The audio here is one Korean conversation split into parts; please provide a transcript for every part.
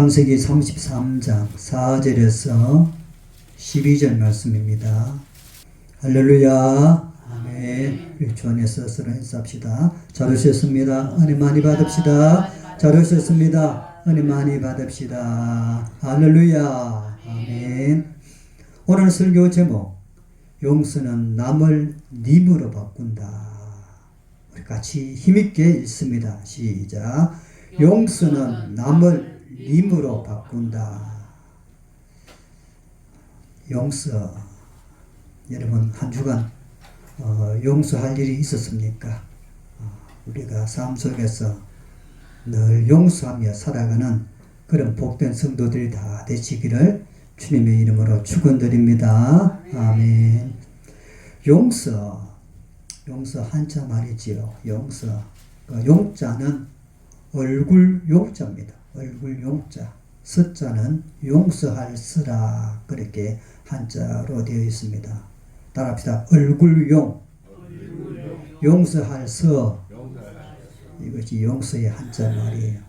창세기 33장 4절에서 12절 말씀입니다. 할렐루야. 아멘. 우리 주 안에서 서로 인사합시다. 잘 오셨습니다. 은혜 많이 받읍시다. 잘 오셨습니다. 은혜 많이 받읍시다. 할렐루야. 아멘. 오늘 설교 제목, 용서는 남을 님으로 바꾼다. 우리 같이 힘있게 읽습니다. 시작. 용서는 남을 님으로 바꾼다. 용서. 여러분 한 주간 용서할 일이 있었습니까? 우리가 삶 속에서 늘 용서하며 살아가는 그런 복된 성도들이 다 되시기를 주님의 이름으로 축원드립니다. 아멘. 용서 한자 말이지요. 용서. 용자는 얼굴 용자입니다. 얼굴 용자. 서자는 용서할 서라. 그렇게 한자로 되어 있습니다. 따라합시다. 얼굴용. 용서할 서. 이것이 용서의 한자 말이에요.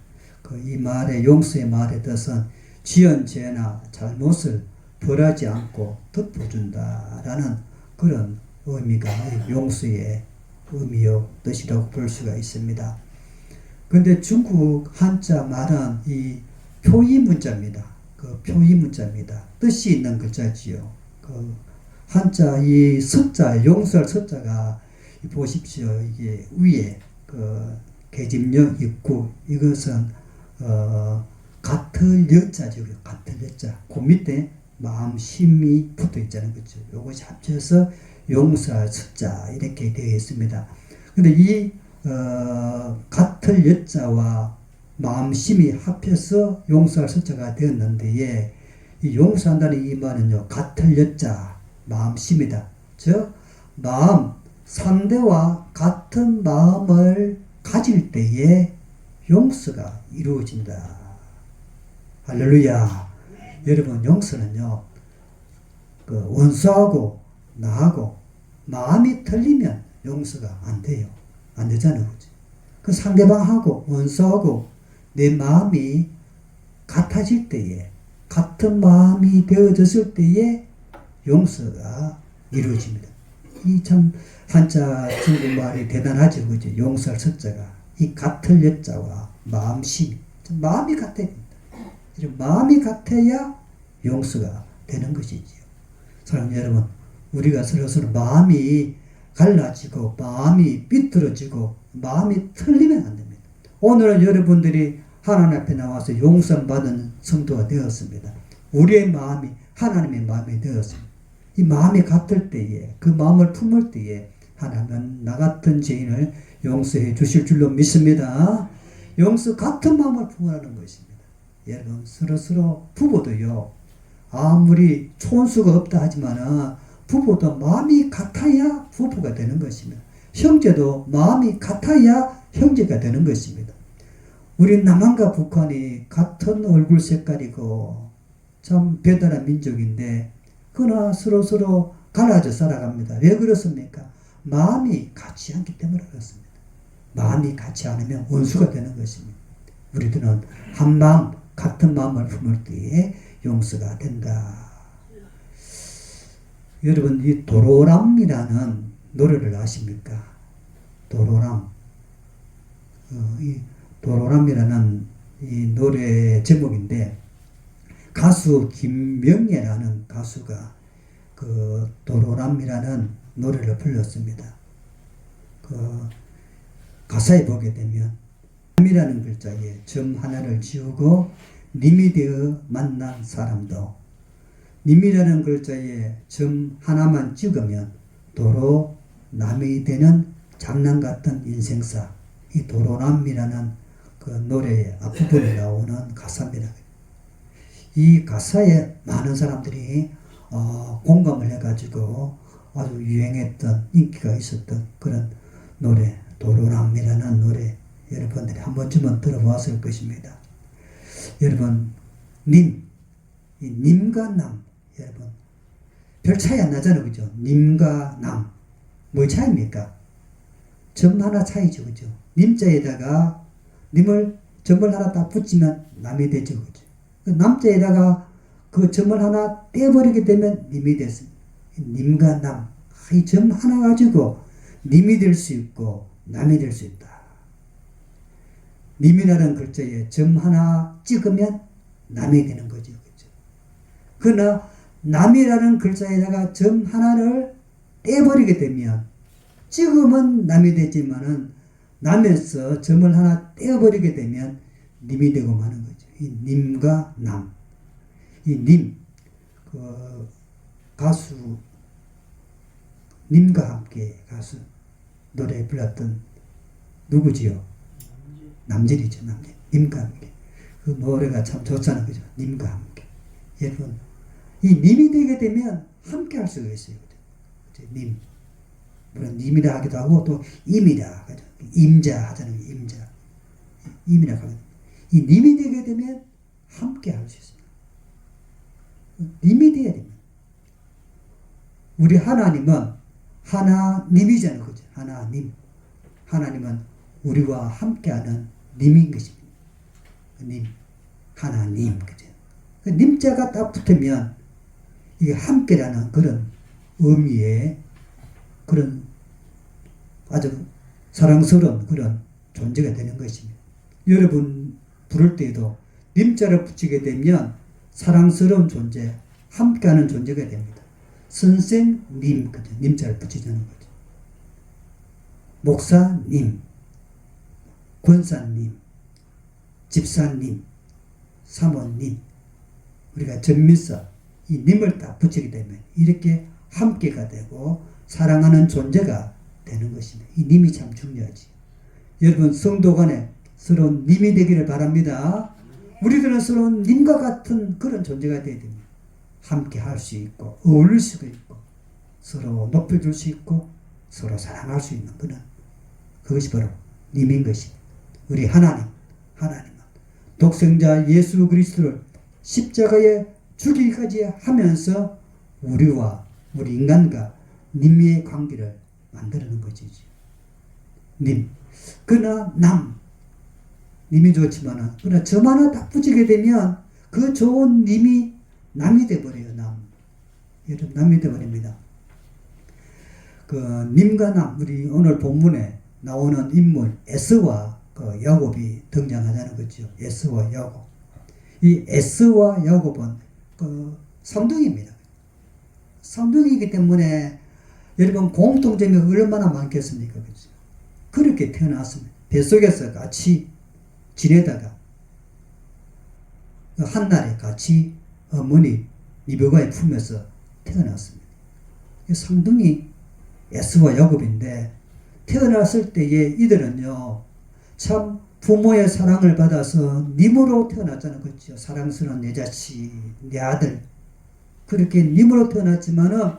이 말의 용서의 말의 뜻은 지은 죄나 잘못을 벌하지 않고 덮어준다라는 그런 의미가 용서의 의미요 뜻이라고 볼 수가 있습니다. 그런데 중국 한자 말은 이 표의 문자입니다. 표의 문자입니다. 뜻이 있는 글자지요. 한자 이 서자, 용서할 서자가 보십시오. 이게 위에 계집력 있고 이것은 같을 여자죠. 같을 여자. 그 밑에 마음심이 붙어 있잖아요. 그렇죠? 요것이 합쳐서 용서할 서자 이렇게 되어 있습니다. 근데 이 같을 여자와 마음심이 합해서 용서할 서자가 되었는데 이 용서한다는 이 말은요. 같을 여자, 마음심이다. 즉 마음, 상대와 같은 마음을 가질 때에 용서가 이루어진다. 할렐루야. 여러분 용서는요. 원수하고 나하고 마음이 틀리면 용서가 안 돼요. 안 되잖아요. 그 상대방하고 원수하고 내 마음이 같아질 때에 같은 마음이 되어졌을 때에 용서가 이루어집니다. 이 참 한자 중국말이 대단하죠. 그죠? 용서할 서자가 이 같을 여자와 마음심이 마음이 같아야 됩니다. 마음이 같아야 용서가 되는 것이지요. 사랑하는 여러분, 우리가 서로 마음이 갈라지고 마음이 삐뚤어지고 마음이 틀리면 안 됩니다. 오늘은 여러분들이 하나님 앞에 나와서 용서받은 성도가 되었습니다. 우리의 마음이 하나님의 마음이 되었습니다. 이 마음이 같을 때에 그 마음을 품을 때에 하나님은 나 같은 죄인을 용서해 주실 줄로 믿습니다. 용서 같은 마음을 품으라는 것입니다. 여러분 서로 부부도요. 아무리 촌수가 없다 하지만 부부도 마음이 같아야 부부가 되는 것입니다. 형제도 마음이 같아야 형제가 되는 것입니다. 우리 남한과 북한이 같은 얼굴 색깔이고 참 대단한 민족인데 그러나 서로 갈라져 살아갑니다. 왜 그렇습니까? 마음이 같지 않기 때문에 그렇습니다. 마음이 같지 않으면 원수가 되는 것입니다. 우리들은 한 마음, 같은 마음을 품을 때에 용서가 된다. 여러분 이 도로람이라는 노래를 아십니까? 도로람. 이 도로람이라는 이 노래 제목인데 가수 김명애라는 가수가 도로람이라는 노래를 불렀습니다. 가사에 보게 되면 님이라는 글자에 점 하나를 지우고 님이 되어 만난 사람도 님이라는 글자에 점 하나만 찍으면 도로 남이 되는 장난 같은 인생사. 이 도로남이라는 노래의 앞부분에 나오는 가사입니다. 이 가사에 많은 사람들이 공감을 해가지고 아주 유행했던 인기가 있었던 그런 노래 도로남이라는 노래 여러분들이 한 번쯤은 들어봤을 것입니다. 여러분 님, 이 님과 남 여러분 별 차이 안 나잖아요. 그죠? 님과 남 뭐 차이입니까? 점 하나 차이죠. 그죠? 님자에다가 님을 점을 하나 딱 붙이면 남이 되죠. 그죠? 그 남자에다가 그 점을 하나 떼버리게 되면 님이 됐습니다. 님과 남, 이 점 하나 가지고 님이 될 수 있고 남이 될 수 있다. 님이라는 글자에 점 하나 찍으면 남이 되는 거죠. 그렇죠? 그러나 남이라는 글자에다가 점 하나를 떼버리게 되면 찍으면 남이 되지만은 남에서 점을 하나 떼어버리게 되면 님이 되고 마는 거죠. 이 님과 남. 이 님, 그 가수 님과 함께 가수 노래 불렀던 누구지요? 남진이죠. 남진. 님과 함께. 그 노래가 참 좋잖아요. 그죠? 님과 함께. 여러분, 이 님이 되게 되면 함께 할 수가 있어요. 그죠? 님. 물론 님이라 하기도 하고 또 임이라 하죠. 임자 하잖아요. 임자. 임이라 하거든요. 이 님이 되게 되면 함께 할 수 있어요. 님이 돼야 됩니다. 우리 하나님은 하나님이잖아요. 그죠? 하나님. 하나님은 우리와 함께하는 님인 것입니다. 님. 하나님. 그죠? 님자가 딱 붙으면 이게 함께라는 그런 의미의 그런 아주 사랑스러운 그런 존재가 되는 것입니다. 여러분 부를 때에도 님자를 붙이게 되면 사랑스러운 존재, 함께하는 존재가 됩니다. 선생님, 그죠? 님자를 붙이자는 거죠. 목사님, 권사님, 집사님, 사모님, 우리가 전미서, 이 님을 딱 붙이게 되면 이렇게 함께가 되고 사랑하는 존재가 되는 것입니다. 이 님이 참 중요하지. 여러분 성도 간에 서로 님이 되기를 바랍니다. 우리들은 서로 님과 같은 그런 존재가 되어야 됩니다. 함께 할 수 있고 어울릴 수 있고 서로 높여줄 수 있고 서로 사랑할 수 있는 그것이 바로 님인 것입니다. 우리 하나님은 독생자 예수 그리스도를 십자가에 죽이기까지 하면서 우리와 우리 인간과 님의 관계를 만들어낸 것이지. 님. 그러나 남. 님이 좋지만은, 그러나 점 하나 딱 붙이게 되면 그 좋은 님이 남이 돼버려요, 남. 여러분, 남이 돼버립니다. 그, 님과 남, 우리 오늘 본문에 나오는 인물, 에서와 그 야곱이 등장하자는 거죠. 에서와 야곱. 이 에서와 야곱은 그 쌍둥이입니다. 쌍둥이이기 때문에 여러분 공통점이 얼마나 많겠습니까? 그렇죠? 그렇게 태어났습니다. 뱃속에서 같이 지내다가 한날에 같이 어머니 리브가의 품에서 태어났습니다. 쌍둥이 에서와 야곱인데 태어났을 때에 이들은요 참 부모의 사랑을 받아서 님으로 태어났잖아요. 그렇죠? 사랑스러운 내 자식, 내 아들 그렇게 님으로 태어났지만은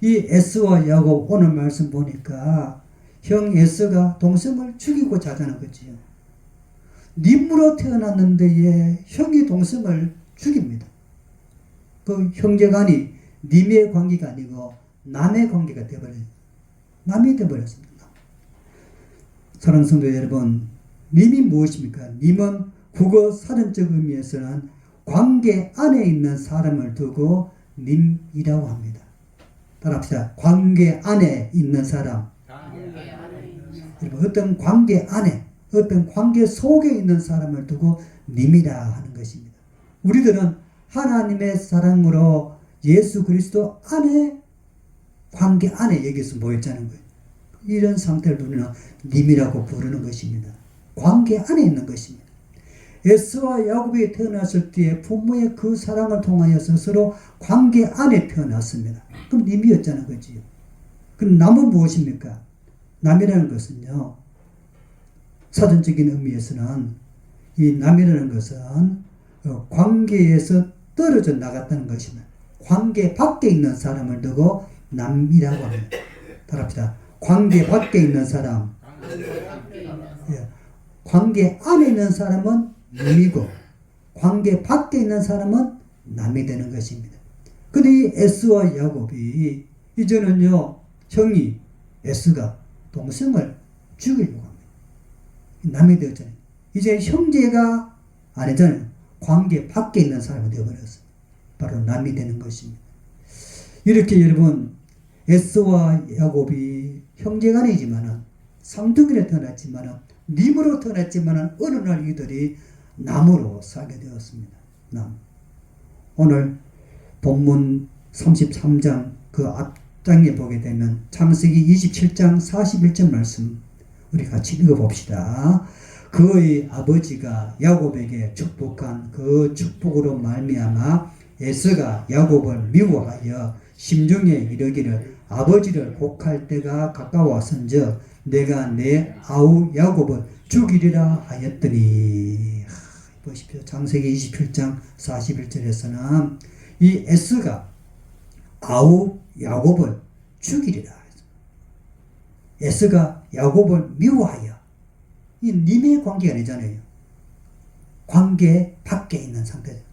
이 에서와 야곱 오늘 말씀 보니까 형 에서가 동생을 죽이고자 하자는 거지요. 님으로 태어났는데 형이 동생을 죽입니다. 그 형제간이 님의 관계가 아니고 남의 관계가 되어버려요. 남이 되어버렸습니다. 사랑하는 성도 여러분, 님이 무엇입니까? 님은 국어 사전적 의미에서는 관계 안에 있는 사람을 두고 님이라고 합니다. 따라합시다. 관계 안에 있는 사람. 어떤 관계 안에, 어떤 관계 속에 있는 사람을 두고 님이라 하는 것입니다. 우리들은 하나님의 사랑으로 예수 그리스도 안에, 관계 안에 여기서 모였자는 거예요. 이런 상태를 우리는 님이라고 부르는 것입니다. 관계 안에 있는 것입니다. 에서와 야곱이 태어났을 때에 부모의 그 사랑을 통하여서 서로 관계 안에 태어났습니다. 그럼 님이었잖아요. 그지요? 그럼 남은 무엇입니까? 남이라는 것은요, 사전적인 의미에서는 이 남이라는 것은 관계에서 떨어져 나갔다는 것입니다. 관계 밖에 있는 사람을 두고 남이라고 합니다. 따라합시다. 관계 밖에 있는 사람. 예. 관계 안에 있는 사람은 님이고 관계 밖에 있는 사람은 남이 되는 것입니다. 근데 이 에서와 야곱이 이제는요 형이 에서가 동생을 죽이려고 합니다. 남이 되었잖아요. 이제 형제가 아니잖아요. 관계 밖에 있는 사람이 되어버렸어요. 바로 남이 되는 것입니다. 이렇게 여러분 에서와 야곱이 형제간이지만은 쌍둥이로 태어났지만은 님으로 태어났지만은 어느 날 이들이 남으로 살게 되었습니다. 남. 오늘 본문 33장 그 앞장에 보게 되면 창세기 27장 41절 말씀 우리 같이 읽어봅시다. 그의 아버지가 야곱에게 축복한 그 축복으로 말미암아 에서가 야곱을 미워하여 심중에 이르기를 아버지를 곡할 때가 가까웠은즉 내가 내 아우 야곱을 죽이리라 하였더니. 보십시오. 창세기 27장 41절에서는 이 에서가 아우 야곱을 죽이리라. 에서가 야곱을 미워하여. 이 님의 관계가 아니잖아요. 관계 밖에 있는 상태죠.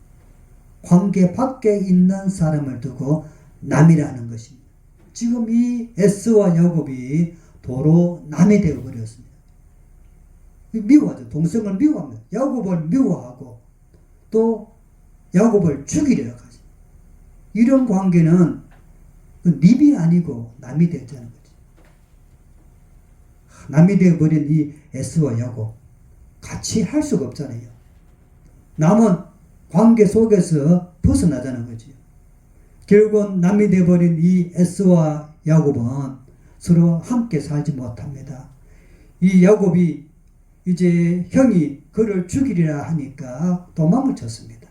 관계 밖에 있는 사람을 두고 남이라는 것입니다. 지금 이 에서와 야곱이 도로 남이 되어버렸습니다. 미워하죠. 동생을 미워합니다. 야곱을 미워하고 또 야곱을 죽이려고 하죠. 이런 관계는 님이 아니고 남이 되었다는 거죠. 남이 되어버린 이 에서와 야곱 같이 할 수가 없잖아요. 남은 관계 속에서 벗어나자는 거죠. 결국은 남이 되어버린 이 에서와 야곱은 서로 함께 살지 못합니다. 이 야곱이 이제 형이 그를 죽이리라 하니까 도망을 쳤습니다.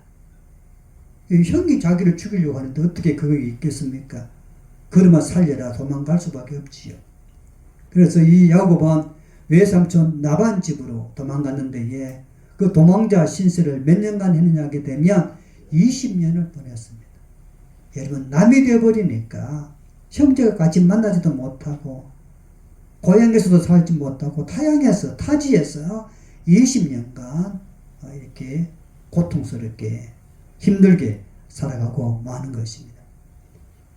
형이 자기를 죽이려고 하는데 어떻게 그게 있겠습니까? 그러면 살려라 도망갈 수밖에 없지요. 그래서 이 야곱은 외삼촌 라반 집으로 도망갔는데 그 도망자 신세를 몇 년간 했느냐 하게 되면 20년을 보냈습니다. 여러분 남이 되어버리니까 형제가 같이 만나지도 못하고 고향에서도 살지 못하고 타향에서 타지에서 20년간 이렇게 고통스럽게 힘들게 살아가고 마는 것입니다.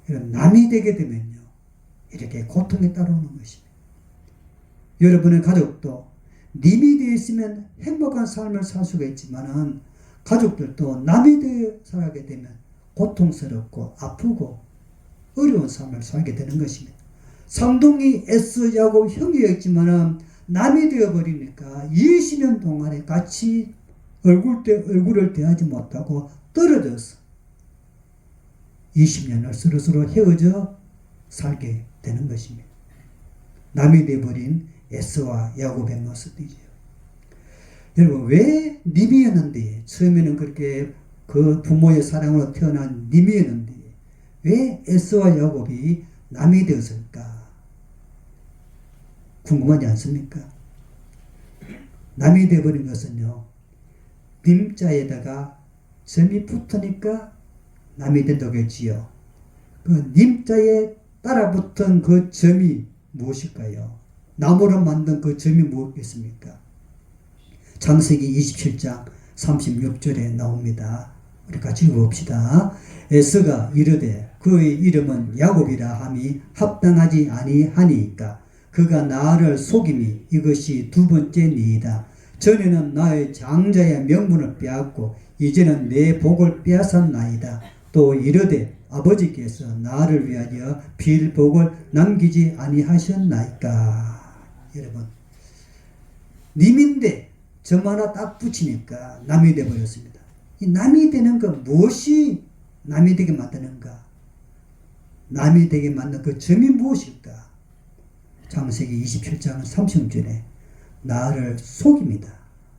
남이 되게 되면요 이렇게 고통이 따라오는 것입니다. 여러분의 가족도 님이 되어 있으면 행복한 삶을 살 수가 있지만은 가족들도 남이 되어 살게 되면 고통스럽고 아프고 어려운 삶을 살게 되는 것입니다. 쌍둥이 에서 야곱 형이었지만은 남이 되어버리니까 20년 동안에 같이 얼굴을 대하지 못하고 떨어져서 20년을 서로서로 헤어져 살게 되는 것입니다. 남이 되어버린 에서와 야곱의 모습이죠. 여러분 왜 님이었는데 처음에는 그렇게 그 부모의 사랑으로 태어난 님이었는데 왜 에서와 야곱이 남이 되었을까? 궁금하지 않습니까? 남이 되어버린 것은요 님자에다가 점이 붙으니까 남이 된다고 했지요. 그 님자에 따라붙은 그 점이 무엇일까요? 나무로 만든 그 점이 무엇이겠습니까? 창세기 27장 36절에 나옵니다. 우리 같이 읽어봅시다. 에서가 이르되 그의 이름은 야곱이라 함이 합당하지 아니하니까 그가 나를 속임이 이것이 두 번째니이다. 전에는 나의 장자의 명분을 빼앗고 이제는 내 복을 빼앗았나이다. 또 이르되 아버지께서 나를 위하여 빌복을 남기지 아니하셨나이까. 여러분 님인데 점 하나 딱 붙이니까 남이 되어버렸습니다. 이 남이 되는 것 무엇이 남이 되게 만드는가? 남이 되게 만든 그 점이 무엇일까? 창세기 27장 30절에 나를 속입니다.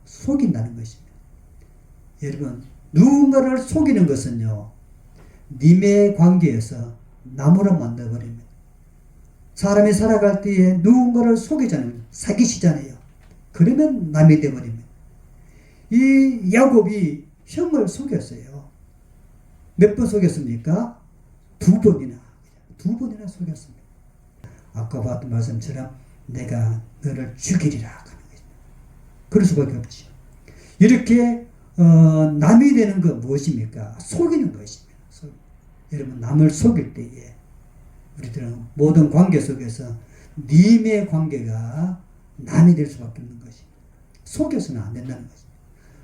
속인다는 것입니다. 여러분 누군가를 속이는 것은요 님의 관계에서 나무로 만들어버립니다. 사람이 살아갈 때에 누군가를 속이잖아요. 사기치잖아요. 그러면 남이 되어버립니다. 이 야곱이 형을 속였어요. 몇 번 속였습니까? 두 번이나 속였습니다. 아까 봤던 말씀처럼 내가 너를 죽이리라 하는 것입니다. 그럴 수밖에 없죠. 이렇게 남이 되는 것 무엇입니까? 속이는 것입니다. 여러분 남을 속일 때에 우리들은 모든 관계 속에서 님의 관계가 남이 될 수밖에 없는 것입니다. 속여서는 안 된다는 것입니다.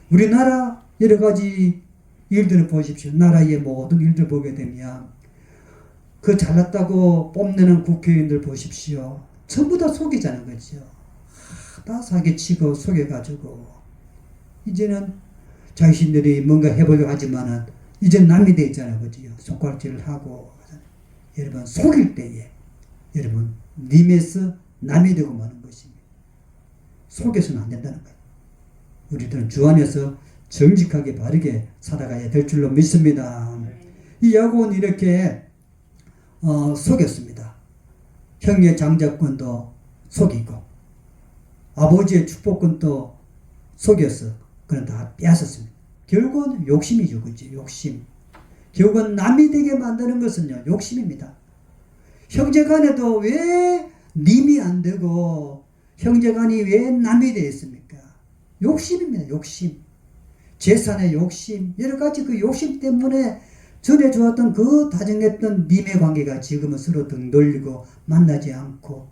우리나라 여러 가지 일들을 보십시오. 나라의 모든 일들 보게 되면 그 잘났다고 뽐내는 국회의원들 보십시오. 전부 다 속이자는 거죠. 다 사기치고 속여가지고 이제는 자신들이 뭔가 해보려고 하지만은 이제 남이 돼 있잖아요. 그죠? 손가락질을 하고. 여러분 속일 때에 여러분 님에서 남이 되고 마는 것입니다. 속여서는 안 된다는 거예요. 우리들은 주 안에서 정직하게 바르게 살아가야 될 줄로 믿습니다. 이 야곱은 이렇게 속였습니다. 형의 장자권도 속이고 아버지의 축복권도 속여서 그건 다 빼앗았습니다. 결국은 욕심이죠. 그죠? 욕심. 결국은 남이 되게 만드는 것은요, 욕심입니다. 형제간에도 왜 님이 안 되고 형제간이 왜 남이 되어 있습니까? 욕심입니다. 욕심. 재산의 욕심, 여러 가지 그 욕심 때문에 전에 좋았던 그 다정했던 님의 관계가 지금은 서로 등 돌리고 만나지 않고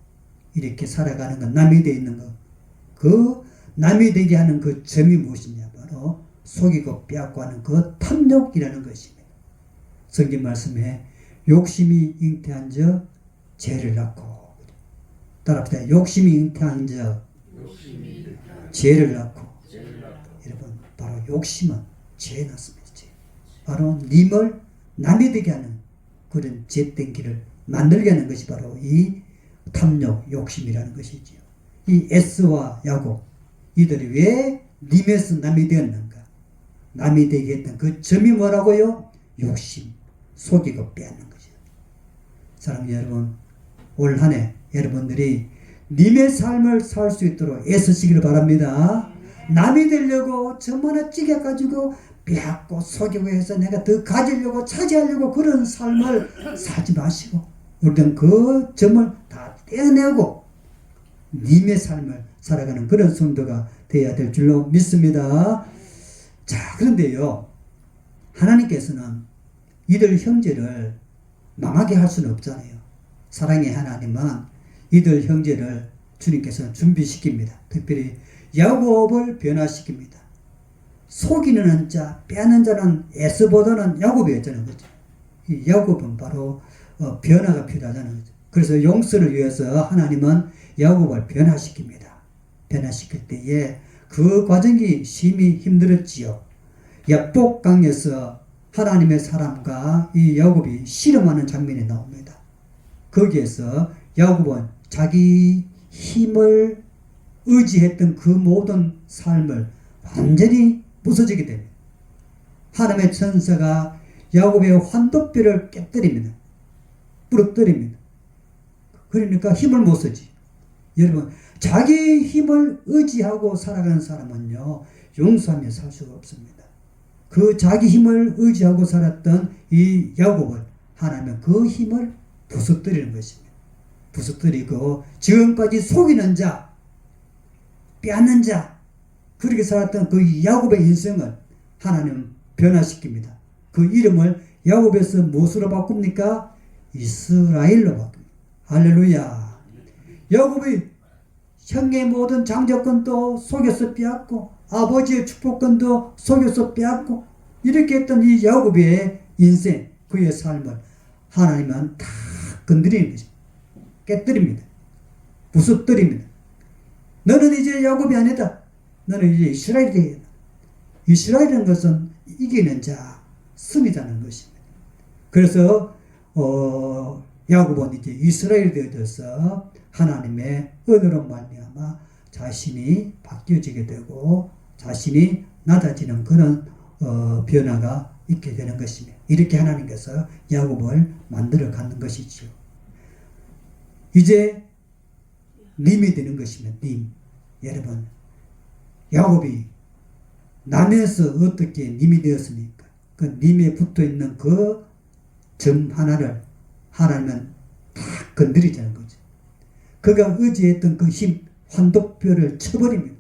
이렇게 살아가는 것, 남이 되어 있는 것. 그 남이 되게 하는 그 점이 무엇이냐? 바로 속이고 빼앗고 하는 그 탐욕이라는 것입니다. 성경 말씀에 욕심이 잉태한 적 죄를 낳고, 따라합시다. 욕심이 잉태한 적 죄를 낳고. 여러분 바로 욕심은 죄에 낳습니다. 죄. 바로 님을 남이 되게 하는 그런 죄된 길을 만들게 하는 것이 바로 이 탐욕, 욕심이라는 것이지요. 이 에스와 야곱 이들이 왜 님에서 남이 되었는가? 남이 되게 했던 그 점이 뭐라고요? 욕심, 속이고 빼앗는 것이죠. 사랑하는 여러분, 올 한 해 여러분들이 님의 삶을 살 수 있도록 애쓰시기를 바랍니다. 남이 되려고 점 하나 찌개가지고 빼앗고 속이고 해서 내가 더 가지려고 차지하려고 그런 삶을 살지 마시고 우리는 그 점을 다 떼어내고 님의 삶을 살아가는 그런 성도가 되어야 될 줄로 믿습니다. 자, 그런데요, 하나님께서는 이들 형제를 망하게 할 수는 없잖아요. 사랑의 하나님은 이들 형제를 주님께서 준비시킵니다. 특별히 야곱을 변화시킵니다. 속이는 자, 빼앗는 자는 에스보다는 야곱이었잖아요. 그죠? 이 야곱은 바로 변화가 필요하다는 거죠. 그래서 용서를 위해서 하나님은 야곱을 변화시킵니다. 변화시킬 때에 그 과정이 심히 힘들었지요. 야복강에서 하나님의 사람과 이 야곱이 씨름하는 장면이 나옵니다. 거기에서 야곱은 자기 힘을 의지했던 그 모든 삶을 완전히 부서지게 됩니다. 하나님의 천사가 야곱의 환도뼈를 깨뜨립니다. 부러뜨립니다. 그러니까 힘을 못 쓰지. 여러분, 자기 힘을 의지하고 살아가는 사람은요, 용서하며 살 수가 없습니다. 그 자기 힘을 의지하고 살았던 이 야곱을 하나님은 그 힘을 부서뜨리는 것입니다. 부서뜨리고 지금까지 속이는 자, 빼앗는 자, 그렇게 살았던 그 야곱의 인생을 하나님은 변화시킵니다. 그 이름을 야곱에서 무엇으로 바꿉니까? 이스라엘로 바꿉니다. 할렐루야. 야곱이 형의 모든 장자권도 속여서 빼앗고 아버지의 축복권도 속여서 빼앗고 이렇게 했던 이 야곱의 인생, 그의 삶을 하나님은 다 건드리는 것입니다. 깨뜨립니다. 부서뜨립니다. 너는 이제 야곱이 아니다. 너는 이제 이스라엘이 되어야 한다. 이스라엘이라는 것은 이기는 자, 승리자는 것입니다. 그래서 야곱은 이제 이스라엘이 되어져서 하나님의 은혜로 말미암아 자신이 바뀌어지게 되고 자신이 낮아지는 그런 변화가 있게 되는 것입니다. 이렇게 하나님께서 야곱을 만들어 가는 것이죠. 이제 님이 되는 것입니다. 님. 여러분, 야곱이 남에서 어떻게 님이 되었습니까? 그 님에 붙어 있는 그 점 하나를 하나님은 다 건드리자는 거죠. 그가 의지했던 그 힘, 환도뼈를 쳐버립니다.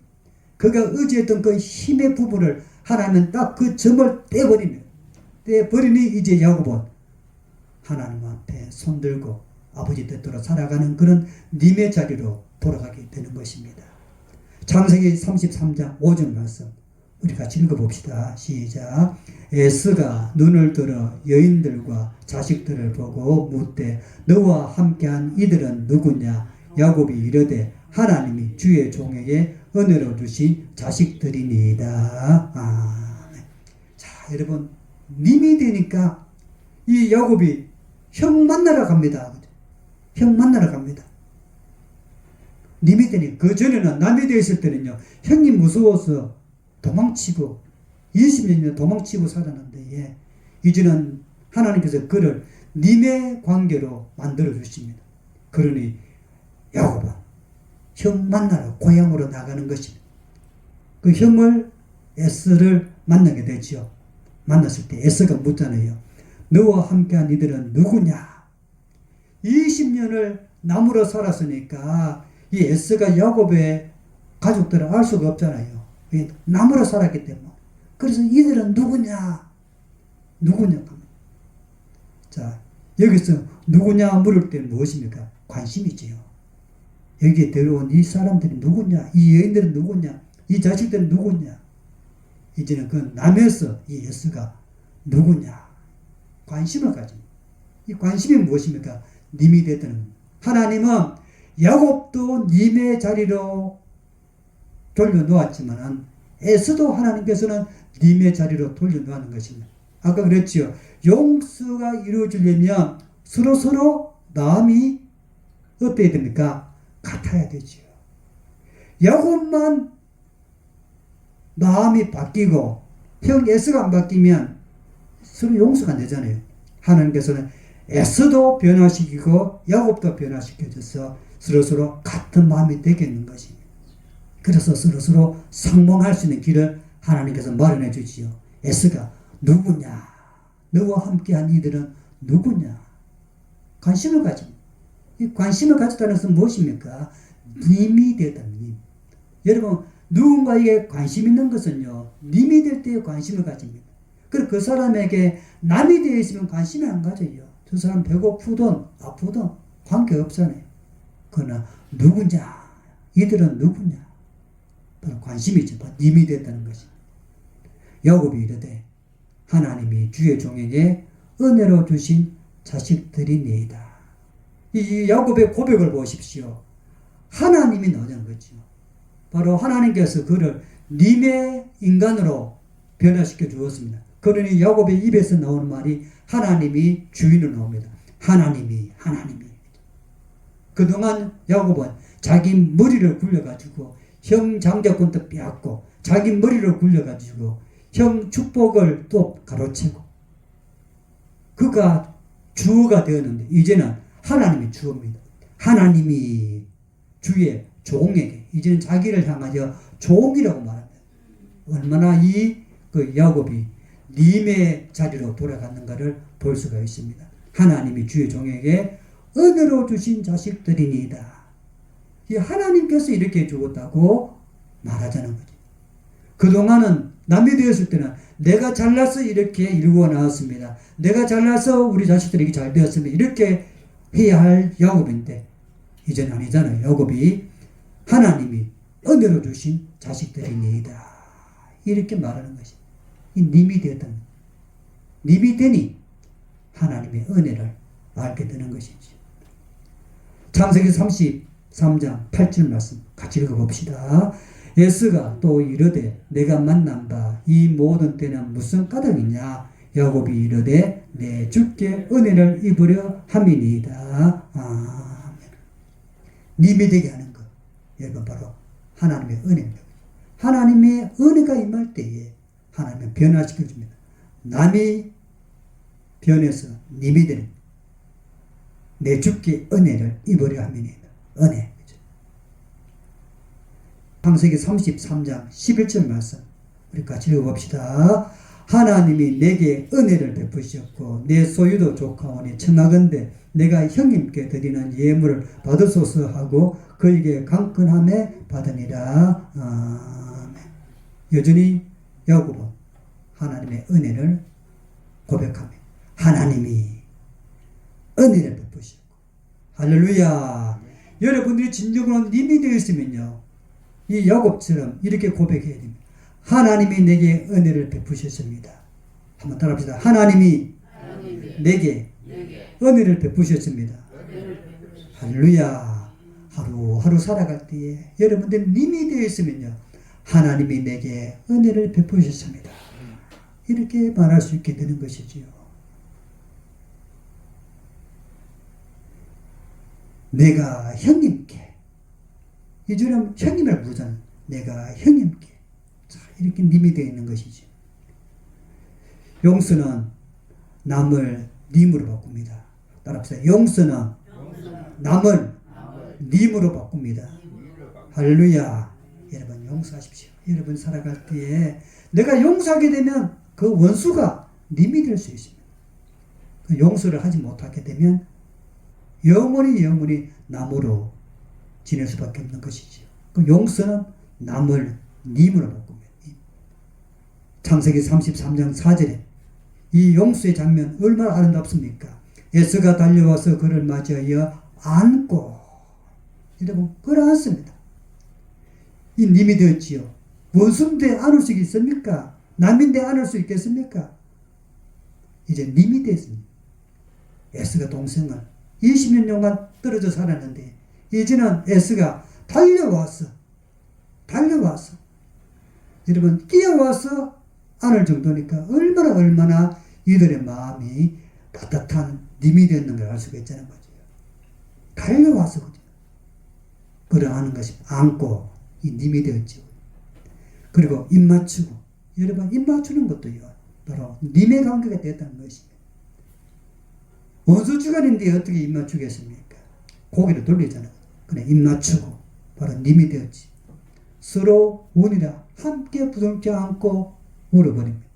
그가 의지했던 그 힘의 부분을 하나님은 딱 그 점을 떼버립니다. 떼버리니 이제 야곱은 하나님 앞에 손들고 아버지 뜻대로 살아가는 그런 님의 자리로 돌아가게 되는 것입니다. 창세기 33장 5절 말씀 우리 같이 읽어봅시다. 시작. 에스가 눈을 들어 여인들과 자식들을 보고 묻되 너와 함께한 이들은 누구냐? 야곱이 이르되 하나님이 주의 종에게 은혜로 주신 자식들이니이다. 아멘. 자, 여러분, 님이 되니까 이 야곱이 형 만나러 갑니다. 형 만나러 갑니다. 님이 되니까, 그 전에는 남이 되어 있을 때는요, 형님 무서워서 도망치고 20년이나 도망치고 살았는데, 예, 이제는 하나님께서 그를 님의 관계로 만들어 주십니다. 그러니 야곱아, 형 만나러 고향으로 나가는 것입니다. 그 형을 에스를 만나게 되죠. 만났을 때 에스가 묻잖아요. 너와 함께한 이들은 누구냐? 20년을 나무로 살았으니까 이 에스가 야곱의 가족들을 알 수가 없잖아요. 나무로 살았기 때문에. 그래서 이들은 누구냐? 누구냐? 자, 여기서 누구냐 물을 때 무엇입니까? 관심이지요. 여기에 들어온 이 사람들이 누구냐? 이 여인들은 누구냐? 이 자식들은 누구냐? 이제는 그 남에서 이 에스가 누구냐? 관심을 가집니다. 이 관심이 무엇입니까? 님이 되던 하나님은 야곱도 님의 자리로 돌려놓았지만 에스도 하나님께서는 님의 자리로 돌려놓는 것입니다. 아까 그랬죠. 용서가 이루어지려면 서로 마음이 어때야 됩니까? 같아야 되죠. 야곱만 마음이 바뀌고 형 에스가 안 바뀌면 서로 용서가 안 되잖아요. 하나님께서는 에스도 변화시키고 야곱도 변화시켜줘서 서로 같은 마음이 되겠는 것입니다. 그래서 서로 상봉할 수 있는 길을 하나님께서 마련해 주지요. 에스가 누구냐? 너와 함께한 이들은 누구냐? 관심을 가집니다. 이 관심을 가졌다는 것은 무엇입니까? 님이 되다, 님. 여러분, 누군가에게 관심 있는 것은요, 님이 될 때에 관심을 가집니다. 그리고 그 사람에게 남이 되어 있으면 관심을 안 가져요. 저 사람 배고프든 아프든 관계없잖아요. 그러나 누구냐? 이들은 누구냐? 바로 관심이죠. 바로 님이 됐다는 것입니다. 야곱이 이르되 하나님이 주의 종에게 은혜로 주신 자식들이니이다. 이 야곱의 고백을 보십시오. 하나님이 나오는 거죠. 바로 하나님께서 그를 님의 인간으로 변화시켜 주었습니다. 그러니 야곱의 입에서 나오는 말이 하나님이 주인으로 나옵니다. 하나님이. 그동안 야곱은 자기 머리를 굴려가지고 형 장자권도 빼앗고 자기 머리를 굴려가지고 형 축복을 또 가로채고 그가 주가 되었는데 이제는 하나님이 주입니다. 하나님이 주의 종에게 이제는 자기를 향하여 종이라고 말합니다. 얼마나 그 야곱이 님의 자리로 돌아갔는가를 볼 수가 있습니다. 하나님이 주의 종에게 은혜로 주신 자식들이니이다. 이 하나님께서 이렇게 주었다고 말하자는 거죠. 그동안은 남이 되었을 때는 내가 잘나서 이렇게 이루어 나왔습니다. 내가 잘나서 우리 자식들에게 잘 되었습니다. 이렇게 해야 할 야곱인데 이제는 아니잖아요. 야곱이 하나님이 은혜로 주신 자식들이니이다. 이렇게 말하는 것이 이 님이 되었던 님이 되니 하나님의 은혜를 알게 되는 것이지. 창세기 33장 8절 말씀 같이 읽어봅시다. 에스가 또 이르되 내가 만난 바 이 모든 때는 무슨 까닭이냐? 야곱이 이르되 내 주께 은혜를 입으려 함이니이다. 아멘. 님이 되게 하는 것. 여러분 바로 하나님의 은혜입니다. 하나님의 은혜가 임할 때에 하나님은 변화시켜 줍니다. 남이 변해서 님이 되는 내 주께 은혜를 입으려 함이니이다. 은혜. 창세기 33장 11절 말씀 우리 같이 읽어봅시다. 하나님이 내게 은혜를 베푸셨고 내 소유도 족하오니 청하건대 내가 형님께 드리는 예물을 받으소서 하고 그에게 강건함에 받으니라. 아멘. 여전히 야곱은 하나님의 은혜를 고백합니다. 하나님이 은혜를 베푸셨고 할렐루야. 여러분들이 진정으로 님이 되었으면요 이 야곱처럼 이렇게 고백해야 됩니다. 하나님이 내게 은혜를 베푸셨습니다. 한번 따라합시다. 하나님이 내게 은혜를 베푸셨습니다. 할렐루야. 하루하루 살아갈 때에 여러분들 님이 되어 있으면요, 하나님이 내게 은혜를 베푸셨습니다. 이렇게 말할 수 있게 되는 것이지요. 내가 형님께, 이제는 형님을 부르잖아요. 내가 형님께. 자, 이렇게 님이 되어 있는 것이지. 용서는 남을 님으로 바꿉니다. 따라합시다. 용서는 남을 님으로 바꿉니다. 할렐루야. 여러분 용서하십시오. 여러분 살아갈 때에 내가 용서하게 되면 그 원수가 님이 될 수 있습니다. 그 용서를 하지 못하게 되면 영원히 남으로 지낼 수밖에 없는 것이죠. 그 용서는 남을 님으로 바꿉니다. 창세기 33장 4절에 이 용서의 장면 얼마나 아름답습니까? 에서가 달려와서 그를 맞이하여 안고, 여러분 끌어안습니다. 이 님이 되었지요. 원수인데 안을 수 있습니까? 남인데 안을 수 있겠습니까? 이제 님이 됐습니다. 에스가 동생을 20년 동안 떨어져 살았는데 이제는 에스가 달려와서 여러분 뛰어와서 안을 정도니까 얼마나 이들의 마음이 따뜻한 님이 됐는 걸 알 수가 있다는 거죠. 달려와서 끌어안는 것이 안고 이 님이 되었죠. 그리고 입 맞추고, 여러분 입 맞추는 것도요 바로 님의 관계가 되었다는 것입니다. 원수주간인데 어떻게 입 맞추겠습니까? 고개를 돌리잖아요. 그래 입 맞추고 바로 님이 되었지. 서로 원이라 함께 부둥켜 안고 울어버립니다.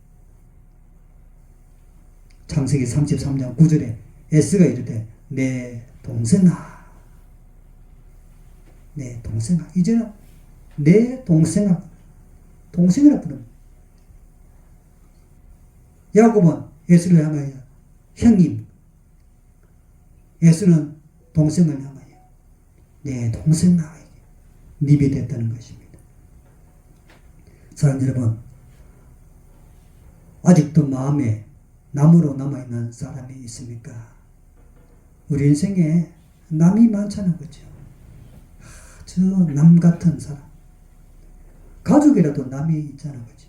창세기 33장 9절에 에스가 이르되 내 동생아, 내 동생아. 이제는 내 동생아, 동생이라 부릅니다. 야곱은 에스를 향하여 형님, 에스는 동생을 향하여 내 동생아, 님이 됐다는 것입니다. 사랑하는 여러분, 아직도 마음에 남으로 남아있는 사람이 있습니까? 우리 인생에 남이 많잖아요. 그죠? 저 남 같은 사람. 가족이라도 남이 있잖아요. 그죠?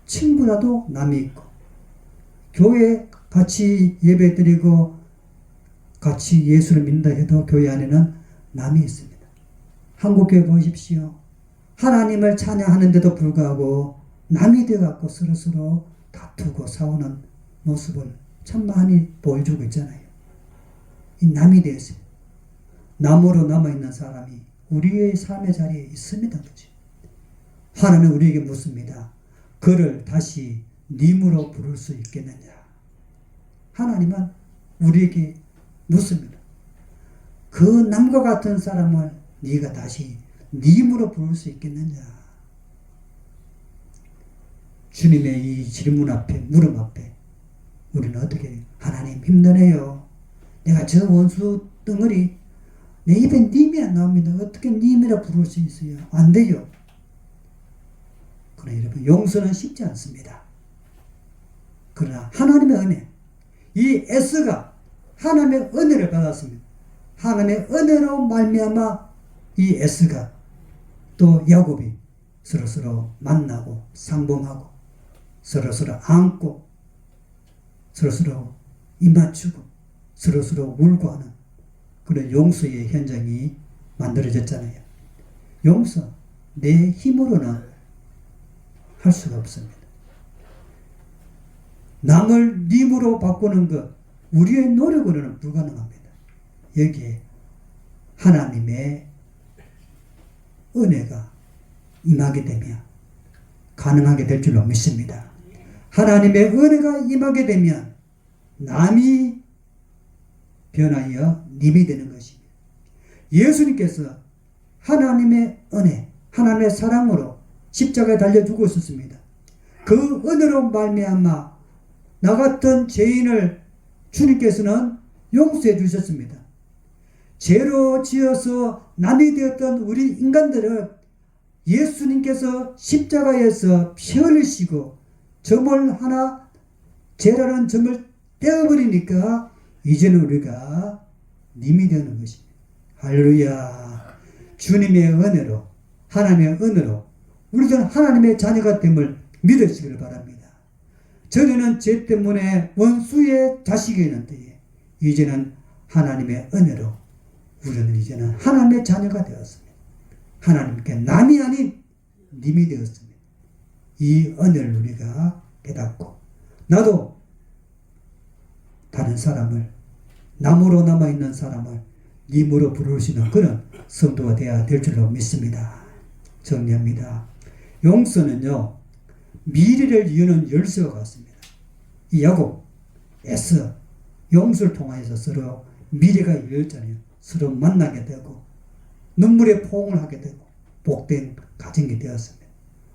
친구라도 남이 있고, 교회 같이 예배 드리고 같이 예수를 믿는다 해도 교회 안에는 남이 있습니다. 한국교회 보십시오. 하나님을 찬양하는데도 불구하고 남이 되어갖고 서로서로 다투고 싸우는 모습을 참 많이 보여주고 있잖아요. 이 남이 되었습니다. 남으로 남아있는 사람이 우리의 삶의 자리에 있습니다. 그렇죠? 하나님은 우리에게 묻습니다. 그를 다시 님으로 부를 수 있겠느냐? 하나님은 우리에게 묻습니다. 그 남과 같은 사람을 네가 다시 님으로 부를 수 있겠느냐? 주님의 이 질문 앞에, 물음 앞에 우리는 어떻게, 하나님 힘드네요. 내가 저 원수 덩어리 내 입에 님이 안 나옵니다. 어떻게 님이라 부를 수 있어요? 안 돼요. 그러나 여러분, 용서는 쉽지 않습니다. 그러나 하나님의 은혜, 이 에스가 하나님의 은혜를 받았습니다. 하나님의 은혜로 말미암아 이 에스가 또 야곱이 서로서로 만나고 상봉하고 서로서로 안고 서로서로 입 맞추고 서로서로 울고 하는 그런 용서의 현장이 만들어졌잖아요. 용서, 내 힘으로는 할 수가 없습니다. 남을 님으로 바꾸는 것, 우리의 노력으로는 불가능합니다. 여기에 하나님의 은혜가 임하게 되면 가능하게 될 줄로 믿습니다. 하나님의 은혜가 임하게 되면 남이 변하여 님이 되는 것입니다. 예수님께서 하나님의 은혜, 하나님의 사랑으로 십자가에 달려 죽으셨습니다. 그 은혜로 말미암아 나 같은 죄인을 주님께서는 용서해 주셨습니다. 죄로 지어서 남이 되었던 우리 인간들을 예수님께서 십자가에서 피 흘리시고 점을 하나 죄라는 점을 떼어버리니까 이제는 우리가 님이 되는 것입니다. 할렐루야. 주님의 은혜로, 하나님의 은혜로 우리들은 하나님의 자녀가 됨을 믿으시길 바랍니다. 전에는 죄 때문에 원수의 자식이었는데 이제는 하나님의 은혜로 우리는 이제는 하나님의 자녀가 되었습니다. 하나님께 남이 아닌 님이 되었습니다. 이 은혜를 우리가 깨닫고 나도 다른 사람을, 남으로 남아있는 사람을 님으로 부를 수 있는 그런 성도가 되어야 될 줄로 믿습니다. 정리합니다. 용서는요, 미래를 여는 열쇠와 같습니다. 이 야곱, 에서 용서를 통해서 서로 미래가 열렸잖아요. 서로 만나게 되고 눈물의 포옹을 하게 되고 복된 가정이 되었습니다.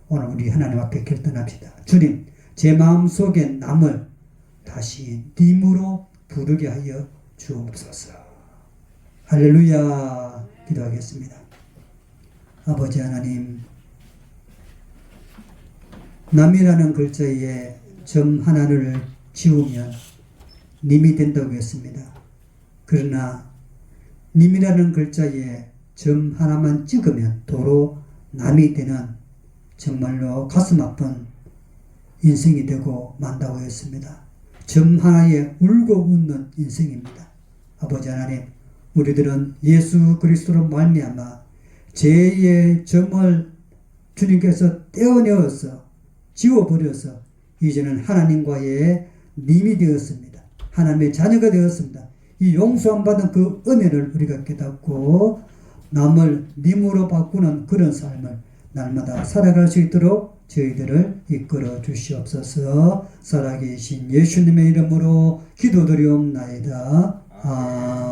오늘 우리 하나님 앞에 결단합시다. 주님, 제 마음속에 남을 다시 님으로 부르게 하여 주옵소서. 할렐루야. 기도하겠습니다. 아버지 하나님, 남이라는 글자에 점 하나를 지우면 님이 된다고 했습니다. 그러나 님이라는 글자에 점 하나만 찍으면 도로 남이 되는 정말로 가슴 아픈 인생이 되고 만다고 했습니다. 점 하나에 울고 웃는 인생입니다. 아버지 하나님, 우리들은 예수 그리스도로 말미암아 죄의 점을 주님께서 떼어내어서 지워버려서 이제는 하나님과의 님이 되었습니다. 하나님의 자녀가 되었습니다. 이 용서함 받은 그 은혜를 우리가 깨닫고 남을 님으로 바꾸는 그런 삶을 날마다 살아갈 수 있도록 저희들을 이끌어 주시옵소서. 살아계신 예수님의 이름으로 기도드리옵나이다. 아멘.